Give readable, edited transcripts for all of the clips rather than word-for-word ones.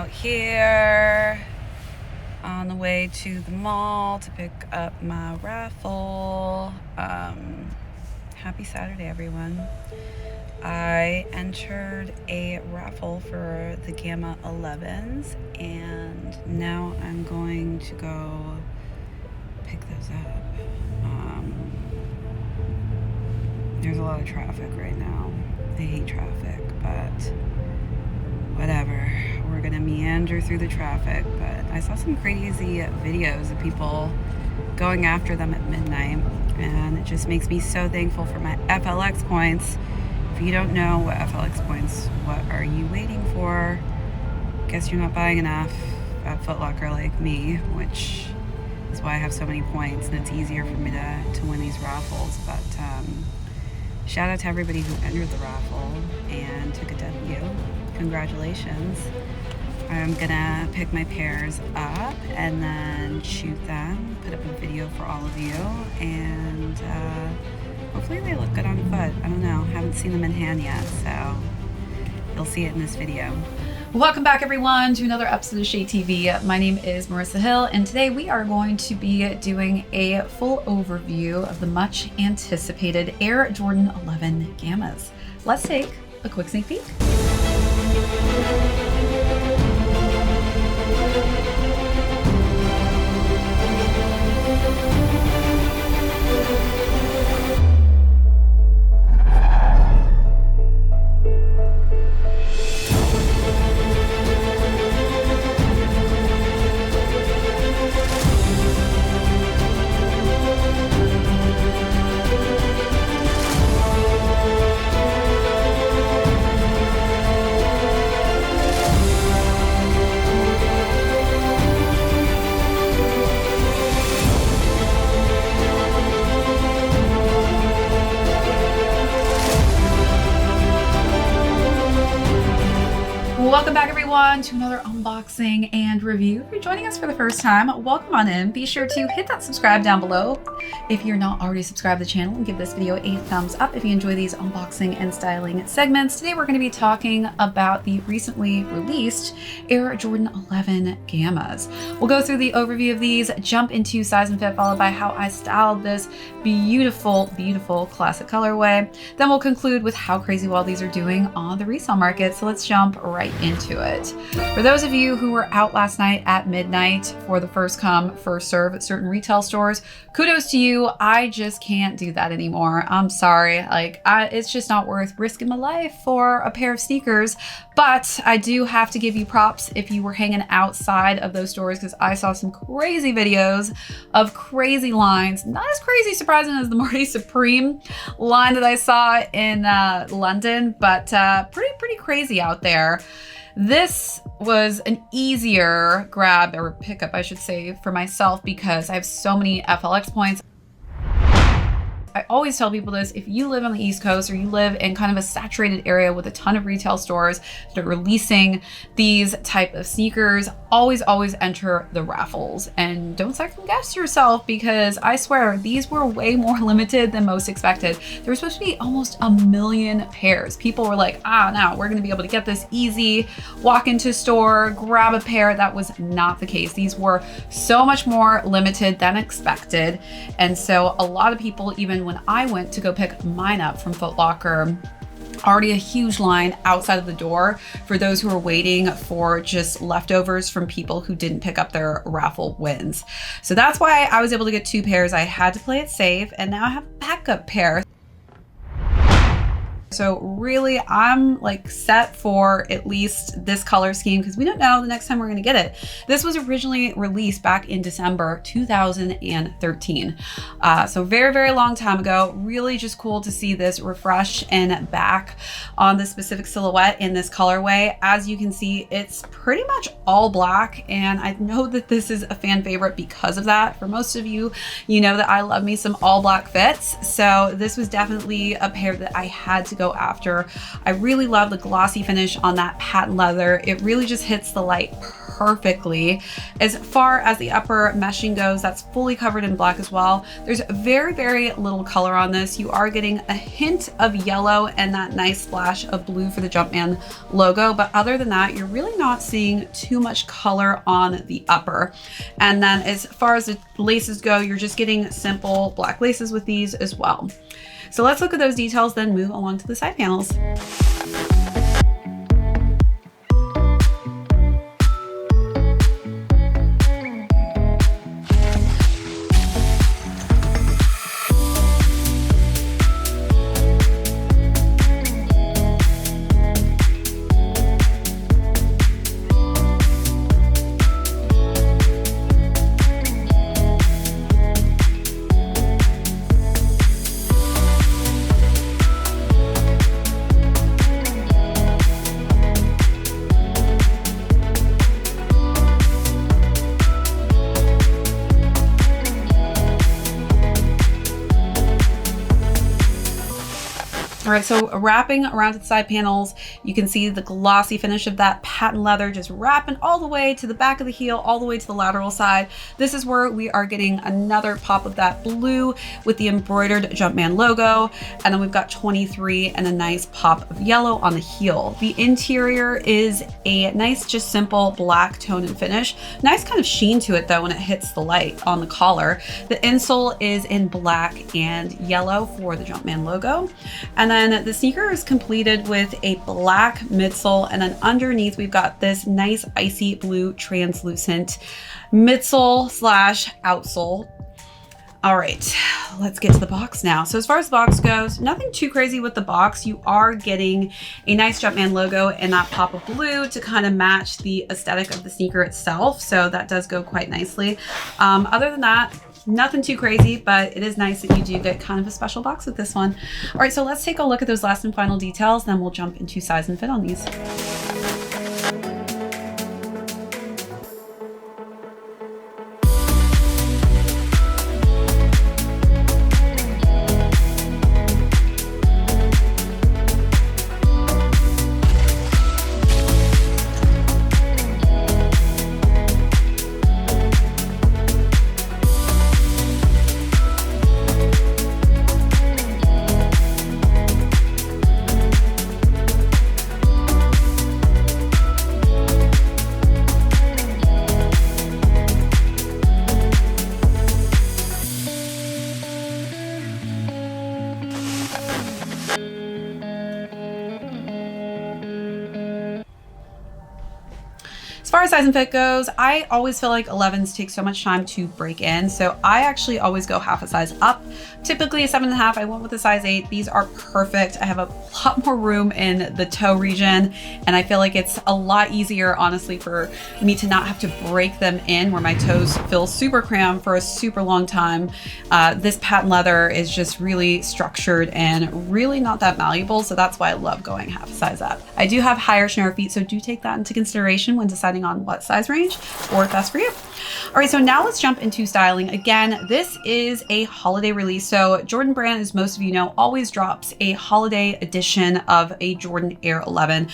out here on the way to the mall to pick up my raffle. Happy Saturday, everyone. I entered a raffle for the Gamma 11s, and now I'm going to go pick those up. There's a lot of traffic right now. I hate traffic, but whatever. We're gonna meander through the traffic, but I saw some crazy videos of people going after them at midnight, and it just makes me so thankful for my FLX points. If you don't know what FLX points, what are you waiting for? Guess you're not buying enough at Foot Locker like me, which is why I have so many points, and it's easier for me to win these raffles. But shout out to everybody who entered the raffle and took a W. Congratulations. I'm gonna pick my pairs up and then shoot them, put up a video for all of you, and hopefully they look good on foot. I don't know, haven't seen them in hand yet, so you'll see it in this video. Welcome back, everyone, to another episode of Shade TV. My name is Marissa Hill, and today we are going to be doing a full overview of the much anticipated Air Jordan 11 Gammas. Let's take a quick sneak peek. Welcome back, everyone, to another unboxing and review. If you're joining us for the first time, welcome on in. Be sure to hit that subscribe down below if you're not already subscribed to the channel, and give this video a thumbs up if you enjoy these unboxing and styling segments. Today we're going to be talking about the recently released Air Jordan 11 Gammas. We'll go through the overview of these, jump into size and fit, followed by how I styled this beautiful, beautiful classic colorway. Then we'll conclude with how crazy well these are doing on the resale market. So let's jump right into it. For those of you who were out last night at midnight for the first come, first serve at certain retail stores, kudos to you. I just can't do that anymore. I'm sorry. It's just not worth risking my life for a pair of sneakers. But I do have to give you props if you were hanging outside of those stores, because I saw some crazy videos of crazy lines. Not as crazy surprising as the Marty Supreme line that I saw in London, but pretty crazy out there. This was an easier grab, or pickup, I should say, for myself, because I have so many FLX points. I always tell people this: if you live on the East Coast, or you live in kind of a saturated area with a ton of retail stores that are releasing these type of sneakers, always enter the raffles, and don't second guess yourself, because I swear these were way more limited than most expected. There were supposed to be almost 1 million pairs. People were like, now we're gonna be able to get this easy, walk into a store, grab a pair. That was not the case. These were so much more limited than expected. And so a lot of people, even when I went to go pick mine up from Foot Locker, already a huge line outside of the door for those who are waiting for just leftovers from people who didn't pick up their raffle wins. So that's why I was able to get 2 pairs. I had to play it safe, and now I have a backup pair. So really, I'm like set for at least this color scheme, because we don't know the next time we're gonna get it. This was originally released back in December 2013. So very long time ago. Really just cool to see this refresh and back on this specific silhouette in this colorway. As you can see, it's pretty much all black, and I know that this is a fan favorite because of that. For most of you, you know that I love me some all black fits. So this was definitely a pair that I had to go go after. I really love the glossy finish on that patent leather. It really just hits the light perfectly. As far as the upper meshing goes, that's fully covered in black as well. There's very, very little color on this. You are getting a hint of yellow and that nice splash of blue for the Jumpman logo. But other than that, you're really not seeing too much color on the upper. And then as far as the laces go, you're just getting simple black laces with these as well. So let's look at those details, then move along to the side panels. All right, so wrapping around the side panels, you can see the glossy finish of that patent leather just wrapping all the way to the back of the heel, all the way to the lateral side. This is where we are getting another pop of that blue with the embroidered Jumpman logo. And then we've got 23 and a nice pop of yellow on the heel. The interior is a nice, just simple black tone and finish. Nice kind of sheen to it though when it hits the light on the collar. The insole is in black and yellow for the Jumpman logo. And then the sneaker is completed with a black midsole, and then underneath we've got this nice icy blue translucent midsole slash outsole. All right, let's get to the box now. So as far as the box goes, nothing too crazy with the box. You are getting a nice Jumpman logo and that pop of blue to kind of match the aesthetic of the sneaker itself. So that does go quite nicely. Other than that, nothing too crazy, but it is nice that you do get kind of a special box with this one. All right, so let's take a look at those last and final details, then we'll jump into size and fit on these. As far as size and fit goes, I always feel like 11s take so much time to break in. So I actually always go half a size up. Typically a 7.5, I went with a size 8. These are perfect. I have a lot more room in the toe region, and I feel like it's a lot easier, honestly, for me to not have to break them in where my toes feel super cramped for a super long time. This patent leather is just really structured and really not that malleable. So that's why I love going half a size up. I do have higher narrow feet, so do take that into consideration when deciding on what size range or if that's for you. All right, so now let's jump into styling. Again, this is a holiday release. So Jordan Brand, as most of you know, always drops a holiday edition of a Jordan Air 11.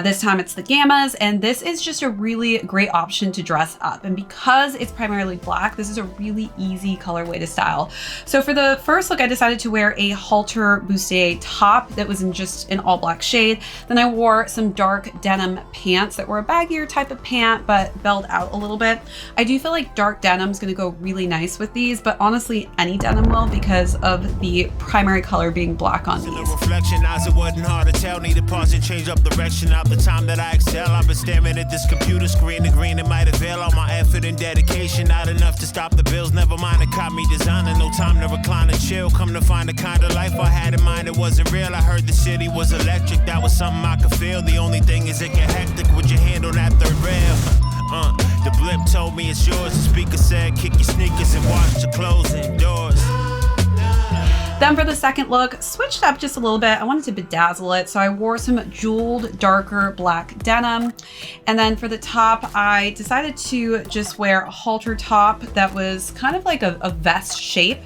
This time it's the Gammas, and this is just a really great option to dress up. And because it's primarily black, this is a really easy colorway to style. So for the first look, I decided to wear a halter bustier top that was in just an all black shade. Then I wore some dark denim pants that were a baggier type of pant, but belled out a little bit. I do feel like dark denim is going to go really nice with these, but honestly, any denim will because of the primary color being black on these. Reflection, eyes, it wasn't hard to tell. Need to pause and change up direction. Out the time that I excel, I've been staring at this computer screen. The green, it might avail all my effort and dedication. Not enough to stop the bills. Never mind, it caught me designing. No time to recline and chill. Come to find the kind of life I had in mind, it wasn't real. I heard the city was electric. That was something I could feel. The only thing is it get hectic. Would you handle that third rail? The blimp told me it's yours. The speaker said, kick your sneakers and wash your clothes indoors. Then for the second look, switched up just a little bit. I wanted to bedazzle it, so I wore some jeweled, darker black denim. And then for the top, I decided to just wear a halter top that was kind of like a vest shape.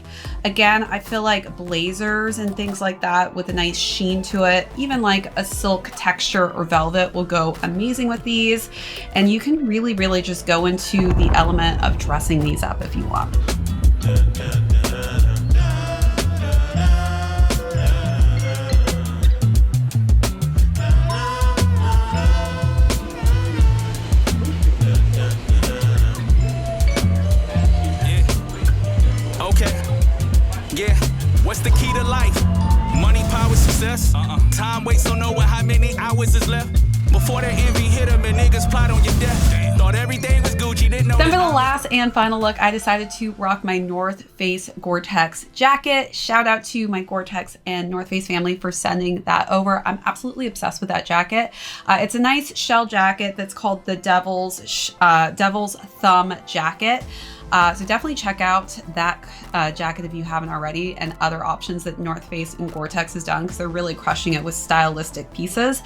Again, I feel like blazers and things like that with a nice sheen to it, even like a silk texture or velvet will go amazing with these. And you can really, really just go into the element of dressing these up if you want. What's the key to life? Money, power, success? Time waits, so know how many hours is left. Before that envy hit them and niggas plot on your death. Thought everything was Gucci, didn't know. Then for the last and final look, I decided to rock my North Face Gore-Tex jacket. Shout out to my Gore-Tex and North Face family for sending that over. I'm absolutely obsessed with that jacket. It's a nice shell jacket that's called the Devil's Thumb jacket. So definitely check out that jacket if you haven't already, and other options that North Face and Gore-Tex has done, because they're really crushing it with stylistic pieces.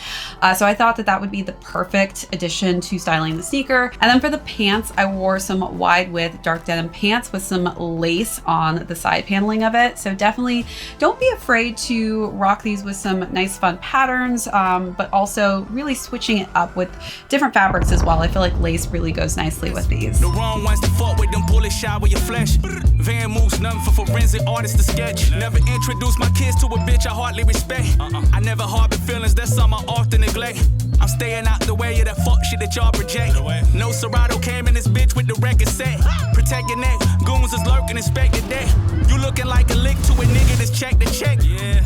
So I thought that that would be the perfect addition to styling the sneaker. And then for the pants, I wore some wide width dark denim pants with some lace on the side paneling of it. So definitely don't be afraid to rock these with some nice fun patterns, but also really switching it up with different fabrics as well. I feel like lace really goes nicely with these. The wrong ones to fuck with them. Bullet shot with your flesh. Van moves, nothing for forensic artists to sketch. Never introduce my kids to a bitch I hardly respect. I never harbor feelings, that's something I often neglect. I'm staying out the way of that fuck shit that y'all project. No Serato came in this bitch with the record set. Protect your neck, goons is lurking, inspect the deck. You looking like a lick to a nigga that's check the check. Yeah.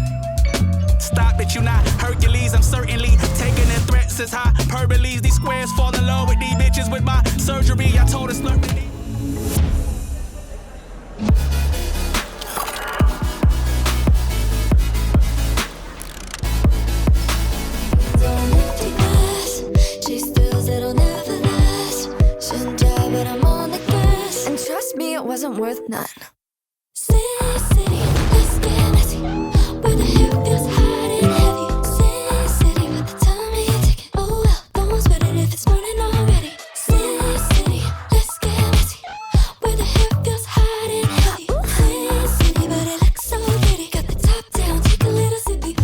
Stop it, you not Hercules. I'm certainly taking the threats as hyperboles. These squares fall in love with these bitches with my surgery. I told us lurking. It wasn't worth none. City, let's get messy. Where the hair feels hot and heavy. City, with the time of your ticket. Oh well, don't sweat it if it's morning already. City, let's get messy. Where the hair feels hot and heavy. City, but it looks so pretty. Got the top down, take a little sippy.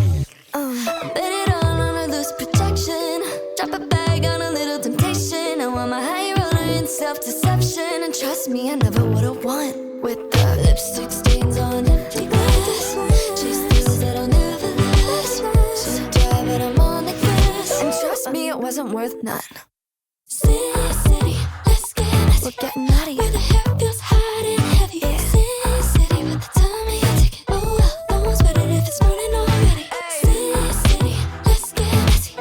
Bet it all on a loose protection. Drop a bag on a little temptation. I want my high roller in self-deception. And trust me, I never would've won. With the lipstick stains on empty glass. Chase things that'll never last. So dry, but I'm on the glass. And trust me, it wasn't worth none. City, let's get messy. We're getting out of here. Where the hair feels hot and heavy. Yeah. City, with the time of your ticket. Oh well, don't sweat it if it's morning already. City, let's get messy.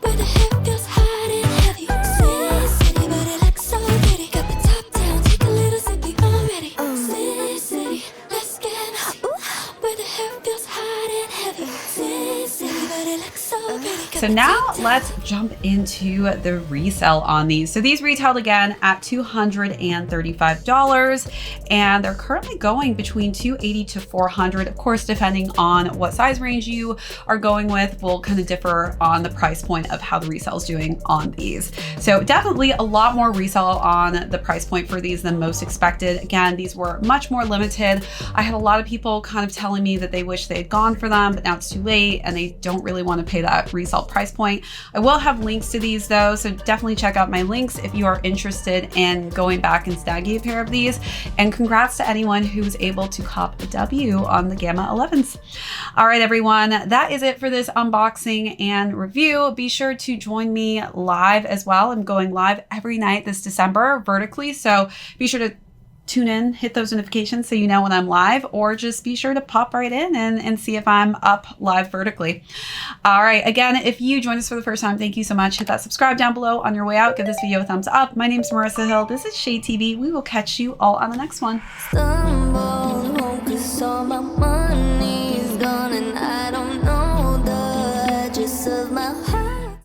Where the hair feels hot and heavy. City, but it looks so pretty. Got the top down, take a little sippy already. City, let's get messy. Where the hair feels hot and heavy. City, but it looks so pretty. So now let's jump into the resale on these. So these retailed again at $235, and they're currently going between $280 to $400. Of course, depending on what size range you are going with, will kind of differ on the price point of how the resale is doing on these. So definitely a lot more resale on the price point for these than most expected. Again, these were much more limited. I had a lot of people kind of telling me that they wish they had gone for them, but now it's too late and they don't really want to pay that resale price point. I will have links to these though, so definitely check out my links if you are interested in going back and snagging a pair of these. And congrats to anyone who's able to cop a W on the Gamma 11s. All right, everyone, that is it for this unboxing and review. Be sure to join me live as well. I'm going live every night this December vertically, so be sure to tune in, hit those notifications so you know when I'm live, or just be sure to pop right in and see if I'm up live vertically. All right, again, if you joined us for the first time, thank you so much. Hit that subscribe down below on your way out. Give this video a thumbs up. My name's Marissa Hill. This is Shade TV. We will catch you all on the next one. Stumble.